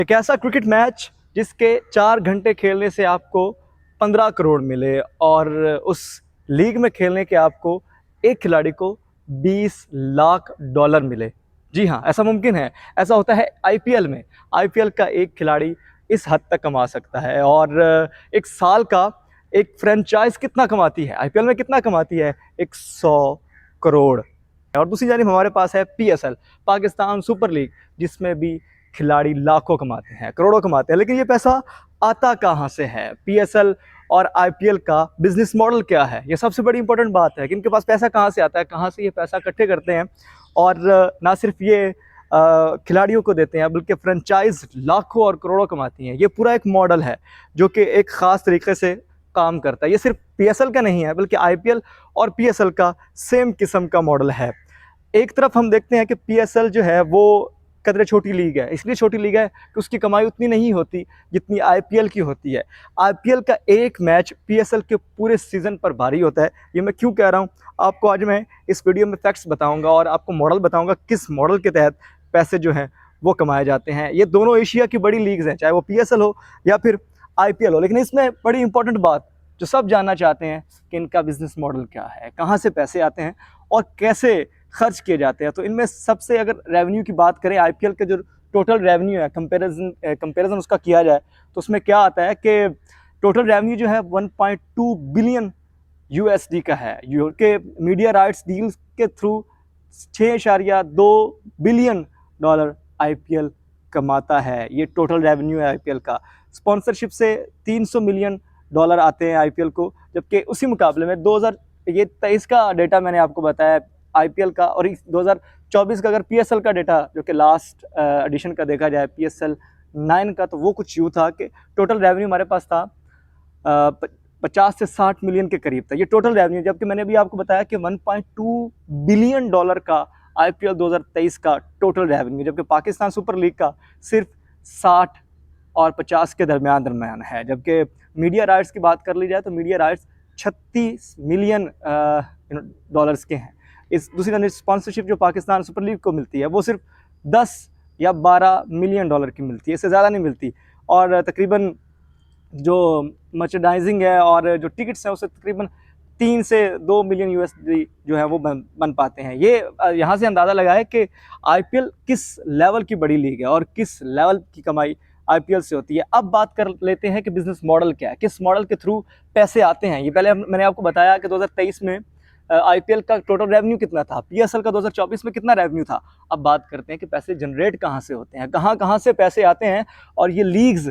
एक ऐसा cricket match जिसके 4 घंटे खेलने से आपको 15 करोड़ मिले और उस लीग में खेलने के आपको एक खिलाड़ी को 20 लाख डॉलर मिले। जी हाँ, ऐसा मुमकिन है। ऐसा होता है आईपीएल में। आईपीएल का एक खिलाड़ी इस हद तक कमा सकता है। और एक साल का एक फ्रेंचाइज कितना कमाती है, आईपीएल में कितना कमाती है? 100 करोड़। और दूसरी जानिब हमारे पास है पीएसएल, पाकिस्तान सुपर लीग, जिसमें भी खिलाड़ी लाखों कमाते हैं, करोड़ों कमाते हैं। लेकिन ये पैसा आता कहाँ से है? पीएसएल और आईपीएल का बिजनेस मॉडल क्या है? ये सबसे बड़ी इंपॉर्टेंट बात है कि इनके पास पैसा कहाँ से आता है, कहाँ से ये पैसा इकट्ठे करते हैं। और ना सिर्फ ये खिलाड़ियों को देते हैं, बल्कि फ्रेंचाइज लाखों और करोड़ों कमाती हैं। ये पूरा एक मॉडल है जो कि एक ख़ास तरीके से काम करता है। ये सिर्फ पीएसएल का नहीं है, बल्कि आईपीएल और पीएसएल का सेम किस्म का मॉडल है। एक तरफ हम देखते हैं कि पीएसएल जो है वो कदरे छोटी लीग है, इसलिए छोटी लीग है कि उसकी कमाई उतनी नहीं होती जितनी आईपीएल की होती है। आईपीएल का एक मैच पीएसएल के पूरे सीज़न पर भारी होता है। ये मैं क्यों कह रहा हूँ, आपको आज मैं इस वीडियो में फैक्ट्स बताऊंगा और आपको मॉडल बताऊंगा किस मॉडल के तहत पैसे जो हैं वो कमाए जाते हैं। ये दोनों एशिया की बड़ी लीग्स हैं, चाहे वो पीएसएल हो या फिर आईपीएल हो। लेकिन इसमें बड़ी इंपॉर्टेंट बात जो सब जानना चाहते हैं कि इनका बिजनेस मॉडल क्या है, कहाँ से पैसे आते हैं और कैसे खर्च किए जाते हैं। तो इनमें सबसे अगर रेवेन्यू की बात करें, आईपीएल के जो टोटल रेवेन्यू है, कंपैरिजन उसका किया जाए तो उसमें क्या आता है कि टोटल रेवेन्यू जो है 1.2 बिलियन यूएसडी का है। के मीडिया राइट्स डील्स के थ्रू 6.2 बिलियन डॉलर आईपीएल कमाता है। ये टोटल रेवेन्यू है आईपीएल का। स्पॉन्सरशिप से 300 मिलियन डॉलर आते हैं आईपीएल को, जबकि उसी मुकाबले में 2023 का डेटा मैंने आपको बताया आईपीएल का, और 2024 का अगर पीएसएल का डेटा जो कि लास्ट एडिशन का देखा जाए पीएसएल 9 का, तो वो कुछ यूँ था कि टोटल रेवेन्यू हमारे पास था 50 से 60 मिलियन के करीब था। ये टोटल रेवेन्यू, जबकि मैंने भी आपको बताया कि 1.2 बिलियन डॉलर का आईपीएल 2023 का टोटल रेवेन्यू, जबकि पाकिस्तान सुपर लीग का सिर्फ 60 और 50 के दरमियान है। जबकि मीडिया राइट्स की बात कर ली जाए तो मीडिया राइट्स 36 मिलियन डॉलर्स के हैं। इस दूसरी तरफ स्पॉन्सरशिप जो पाकिस्तान सुपर लीग को मिलती है वो सिर्फ 10 या 12 मिलियन डॉलर की मिलती है, इससे ज़्यादा नहीं मिलती। और तकरीबन जो मर्चेंडाइजिंग है और जो टिकट्स हैं उससे तकरीबन 3 से 2 मिलियन यूएसडी जो है वो बन पाते हैं। ये यहाँ से अंदाज़ा लगाए कि आईपीएल किस लेवल की बड़ी लीग है और किस लेवल की कमाई आईपीएल से होती है। अब बात कर लेते हैं कि बिजनेस मॉडल क्या है, किस मॉडल के थ्रू पैसे आते हैं। ये पहले मैंने आपको बताया कि 2023 में आईपीएल का टोटल रेवेन्यू कितना था, पीएसएल का 2024 में कितना रेवेन्यू था। अब बात करते हैं कि पैसे जनरेट कहाँ से होते हैं, कहाँ कहाँ से पैसे आते हैं। और ये लीग्स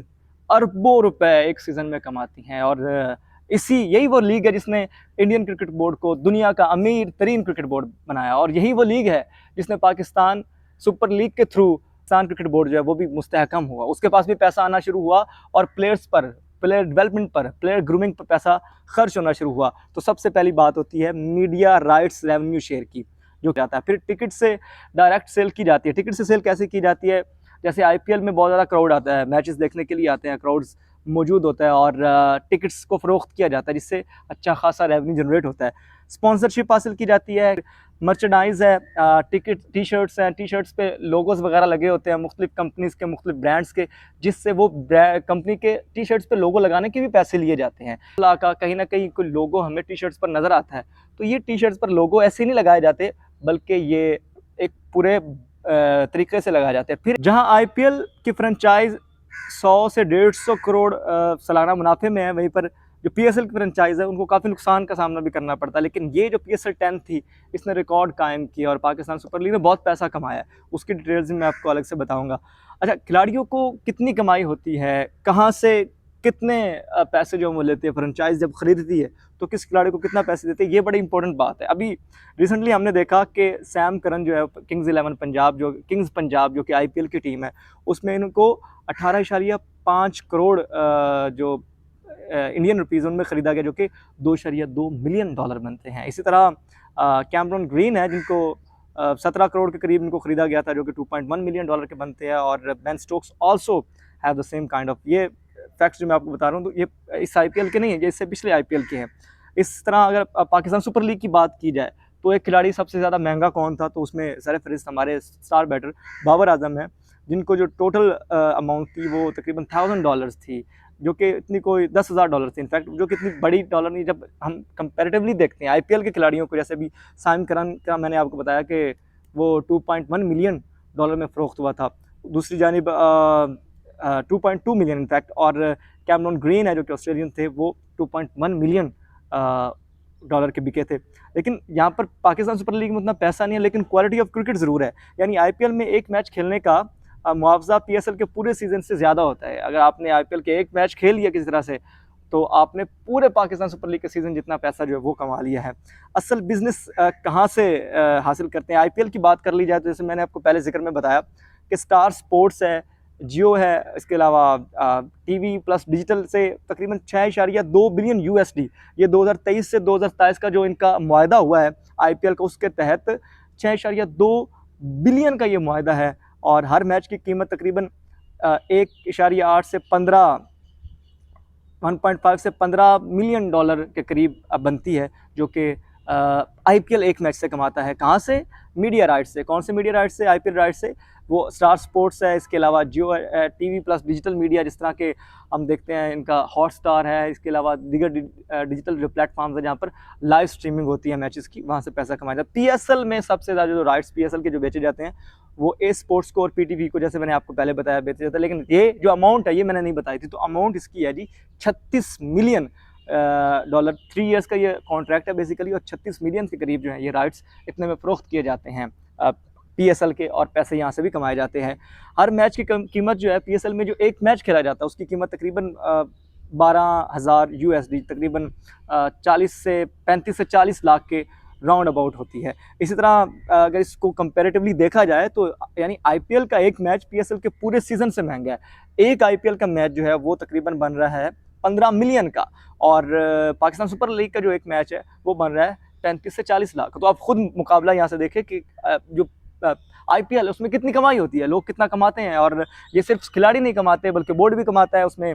अरबों रुपए एक सीज़न में कमाती हैं। और यही वो लीग है जिसने इंडियन क्रिकेट बोर्ड को दुनिया का अमीर तरीन क्रिकेट बोर्ड बनाया। और यही वो लीग है जिसने पाकिस्तान सुपर लीग के थ्रू पाकिस्तान क्रिकेट बोर्ड जो है वो भी मुस्तहकम हुआ, उसके पास भी पैसा आना शुरू हुआ और प्लेयर्स पर, प्लेयर डेवलपमेंट पर, प्लेयर ग्रूमिंग पर पैसा खर्च होना शुरू हुआ। तो सबसे पहली बात होती है मीडिया राइट्स रेवेन्यू शेयर की, जो क्या आता है। फिर टिकट से डायरेक्ट सेल की जाती है। टिकट से सेल कैसे की जाती है? जैसे आईपीएल में बहुत ज़्यादा क्राउड आता है, मैचेस देखने के लिए आते हैं, क्राउड्स मौजूद होता है और टिकट्स को फ़रोख्त किया जाता है, जिससे अच्छा खासा रेवेन्यू जनरेट होता है। स्पॉन्सरशिप हासिल की जाती है, मर्चेंडाइज़ है, टिकट टी शर्ट्स हैं, टी शर्ट्स पे लोगोस वगैरह लगे होते हैं मुख्तलिफ कंपनीज़ के, मुख्तलिफ ब्रांड्स के, जिससे वो कंपनी के टी शर्ट्स पे लोगो लगाने के भी पैसे लिए जाते हैं। का कहीं ना कहीं कोई लोगो हमें टी शर्ट्स पर नज़र आता है तो ये टी शर्ट्स पर लोगो ऐसे नहीं लगाए जाते, बल्कि ये एक पूरे तरीके से लगाए जाते हैं। फिर जहां आईपीएल की फ्रेंचाइज 100 से 150 करोड़ सालाना मुनाफे में है, वहीं पर जो पीएसएल की फ्रेंचाइज है उनको काफ़ी नुकसान का सामना भी करना पड़ता है। लेकिन ये जो पीएसएल 10 थी, इसने रिकॉर्ड कायम किया और पाकिस्तान सुपर लीग में बहुत पैसा कमाया है। उसकी डिटेल्स मैं आपको अलग से बताऊंगा। अच्छा, खिलाड़ियों को कितनी कमाई होती है, कहाँ से कितने पैसे जो वो लेते हैं, फ्रेंचाइज जब खरीदती है तो किस खिलाड़ी को कितना पैसे देते हैं, ये बड़ी इंपॉर्टेंट बात है। अभी रिसेंटली हमने देखा कि सैम करन जो है किंग्स पंजाब जो कि आईपीएल की टीम है, उसमें इनको 18.5 करोड़ जो इंडियन रुपीज़ उनमें ख़रीदा गया, जो कि 2.2 मिलियन डॉलर बनते हैं। इसी तरह कैमरन ग्रीन है जिनको 17 करोड़ के करीब इनको ख़रीदा गया था, जो कि 2.1 मिलियन डॉलर के बनते हैं। और Ben Stokes also have the same kind of. ये फैक्ट्स जो मैं आपको बता रहा हूँ तो ये इस आईपीएल के नहीं है, ये इससे पिछले आईपीएल के हैं। इस तरह अगर पाकिस्तान सुपर लीग की बात की जाए तो एक खिलाड़ी सबसे ज़्यादा महंगा कौन था, तो उसमें सरफहरिस्त हमारे स्टार बैटर बाबर आजम है। जिनको जो टोटल अमाउंट थी वो तकरीबन $1000 थी, जो कि इतनी कोई $10,000 थी इनफैक्ट, जो कि इतनी बड़ी डॉलर नहीं। जब हम कंपैरेटिवली देखते हैं आईपीएल के खिलाड़ियों को, जैसे अभी साइम करन का मैंने आपको बताया कि वो $2.1 मिलियन में फ़रोख्त हुआ था, दूसरी जानिब 2.2 मिलियन इनफैक्ट, और कैमरॉन ग्रीन है जो कि ऑस्ट्रेलियन थे, वो 2.1 मिलियन डॉलर के बिके थे। लेकिन यहाँ पर पाकिस्तान सुपर लीग में उतना पैसा नहीं है, लेकिन क्वालिटी ऑफ क्रिकेट ज़रूर है। यानी आईपीएल में एक मैच खेलने का मुआवजा पीएसएल के पूरे सीजन से ज़्यादा होता है। अगर आपने आईपीएल के एक मैच खेल लिया किसी तरह से, तो आपने पूरे पाकिस्तान सुपर लीग के सीज़न जितना पैसा जो है वो कमा लिया है। असल बिजनेस कहाँ से हासिल करते हैं? आईपीएल की बात कर ली जाए तो जैसे मैंने आपको पहले जिक्र में बताया कि स्टार स्पोर्ट्स है, जियो है, इसके अलावा टीवी प्लस डिजिटल से तकरीबन 6.2 बिलियन यूएसडी, ये 2023 से 2027 का जो इनका मुआहदा हुआ है आईपीएल का, उसके तहत 6.2 बिलियन का ये मुआहदा है। और हर मैच की कीमत तकरीबन 1.8 से 1.5 से 15 मिलियन डॉलर के करीब बनती है, जो कि आईपीएल एक मैच से कमाता है। कहाँ से? मीडिया राइट्स से। कौन से मीडिया राइट्स से? आईपीएल राइट्स से। वो स्टार स्पोर्ट्स है, इसके अलावा जियो टीवी प्लस डिजिटल मीडिया, जिस तरह के हम देखते हैं इनका हॉटस्टार है, इसके अलावा दीगर डिजिटल जो प्लेटफॉर्म्स है जहाँ पर लाइव स्ट्रीमिंग होती है मैचेस की, वहाँ से पैसा कमाया जाता है। पीएसएल में सबसे ज़्यादा जो राइट्स पीएसएल के जो बेचे जाते हैं वो ए स्पोर्ट्स को और पीटीवी को, जैसे मैंने आपको पहले बताया, बेचा जाता है। लेकिन ये जो अमाउंट है ये मैंने नहीं बताई थी, तो अमाउंट इसकी है जी 36 मिलियन डॉलर। 3 इयर्स का ये कॉन्ट्रैक्ट है बेसिकली, और 36 मिलियन के करीब जो है ये राइट्स इतने में फ़रोख्त किए जाते हैं पीएसएल के, और पैसे यहाँ से भी कमाए जाते हैं। हर मैच की कीमत जो है पीएसएल में, जो एक मैच खेला जाता है उसकी कीमत तकरीबन 12,000 यूएसडी, तकरीबन 35 से 40 लाख के राउंड अबाउट होती है। इसी तरह अगर इसको कंपैरेटिवली देखा जाए तो यानी आईपीएल का एक मैच पीएसएल के पूरे सीजन से महंगा है। एक आईपीएल का मैच जो है वो तकरीबन बन रहा है 15 मिलियन का, और पाकिस्तान सुपर लीग का जो एक मैच है वो बन रहा है 35 से 40 लाख। तो आप खुद मुकाबला यहाँ से देखें कि जो आईपीएल है उसमें कितनी कमाई होती है, लोग कितना कमाते हैं। और ये सिर्फ खिलाड़ी नहीं कमाते बल्कि बोर्ड भी कमाता है, उसमें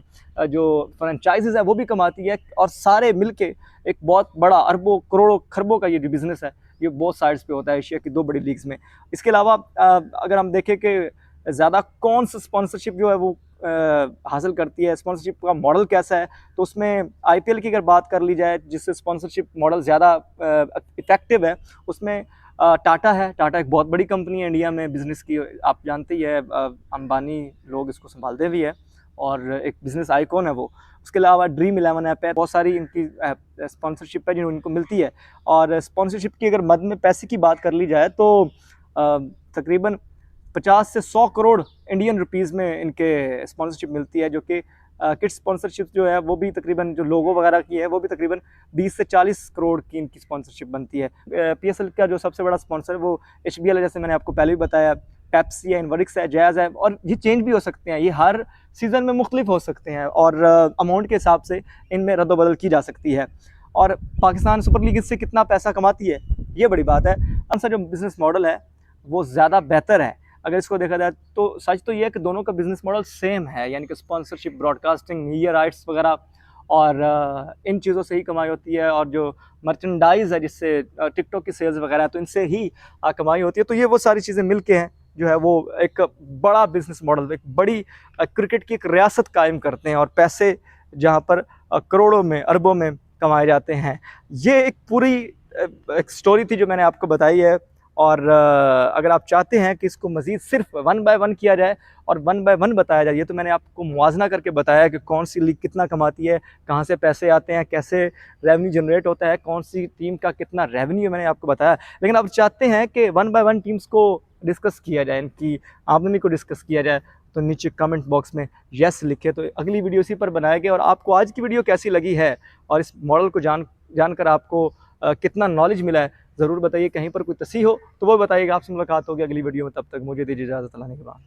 जो फ्रेंचाइजीज है वो भी कमाती है, और सारे मिलके एक बहुत बड़ा अरबों करोड़ों खरबों का ये जो बिज़नेस है ये बहुत साइड्स पे होता है एशिया की 2 बड़ी लीग्स में। इसके अलावा अगर हम देखें कि ज़्यादा कौन सा स्पॉन्सरशिप जो है वो हासिल करती है, स्पॉन्सरशिप का मॉडल कैसा है, तो उसमें आईपीएल की अगर बात कर ली जाए जिससे स्पॉन्सरशिप मॉडल ज़्यादा इफेक्टिव है, उसमें टाटा है। टाटा एक बहुत बड़ी कंपनी है इंडिया में बिज़नेस की, आप जानते ही है, अंबानी लोग इसको संभालते भी है और एक बिज़नेस आइकॉन है वो। उसके अलावा ड्रीम 11 ऐप है, बहुत सारी इनकी स्पॉन्सरशिप है जो इनको मिलती है। और स्पॉन्सरशिप की अगर मद में पैसे की बात कर ली जाए तो तकरीबन 50 से 100 करोड़ इंडियन रुपीज़ में इनके स्पॉन्सरशिप मिलती है, जो कि किड्स स्पॉन्सरशिप जो है वो भी तकरीबन, जो लोगो वगैरह की है वो भी तकरीबन 20 से 40 करोड़ की इनकी स्पॉन्सरशिप बनती है। पीएसएल का जो सबसे बड़ा स्पॉन्सर है वो एचबीएल है, जैसे मैंने आपको पहले भी बताया, पेप्सी है, इनवर्क्स है, जैज़ है, और ये चेंज भी हो सकते हैं, ये हर सीज़न में मुख्तलिफ हो सकते हैं, और अमाउंट के हिसाब से इनमें रद्दोबदल की जा सकती है। और पाकिस्तान सुपर लीग इससे कितना पैसा कमाती है, ये बड़ी बात है। सा जो बिज़नेस मॉडल है वो ज़्यादा बेहतर है अगर इसको देखा जाए तो। सच तो ये है कि दोनों का बिज़नेस मॉडल सेम है, यानी कि स्पॉन्सरशिप, ब्रॉडकास्टिंग, मीडिया राइट्स वगैरह, और इन चीज़ों से ही कमाई होती है। और जो मर्चेंडाइज़ है, जिससे टिकटॉक की सेल्स वगैरह, तो इनसे ही कमाई होती है। तो ये वो सारी चीज़ें मिल के हैं जो है वो एक बड़ा बिज़नेस मॉडल, एक बड़ी क्रिकेट की एक रियासत कायम करते हैं, और पैसे जहाँ पर करोड़ों में, अरबों में कमाए जाते हैं। ये एक पूरी एक स्टोरी थी जो मैंने आपको बताई है। और अगर आप चाहते हैं कि इसको मज़ीद सिर्फ 1 बाय 1 किया जाए और 1 बाय 1 बताया जाए, ये तो मैंने आपको मुवाजना करके बताया कि कौन सी लीग कितना कमाती है, कहाँ से पैसे आते हैं, कैसे रेवेन्यू जनरेट होता है, कौन सी टीम का कितना रेवेन्यू, मैंने आपको बताया। लेकिन आप चाहते हैं कि 1 बाय 1 टीम्स को डिस्कस किया जाए, इनकी आमदनी को डिस्कस किया जाए, तो नीचे कमेंट बॉक्स में यस लिखे, तो अगली वीडियो इसी पर बनाएंगे। और आपको आज की वीडियो कैसी लगी है और इस मॉडल को जानकर आपको कितना नॉलेज मिला है, ज़रूर बताइए। कहीं पर कोई तस्वीर हो तो वो बताइएगा। आपसे मुलाकात होगी अगली वीडियो में, तब तक मुझे दीजिए इजाज़त, अल्लाह के बाद।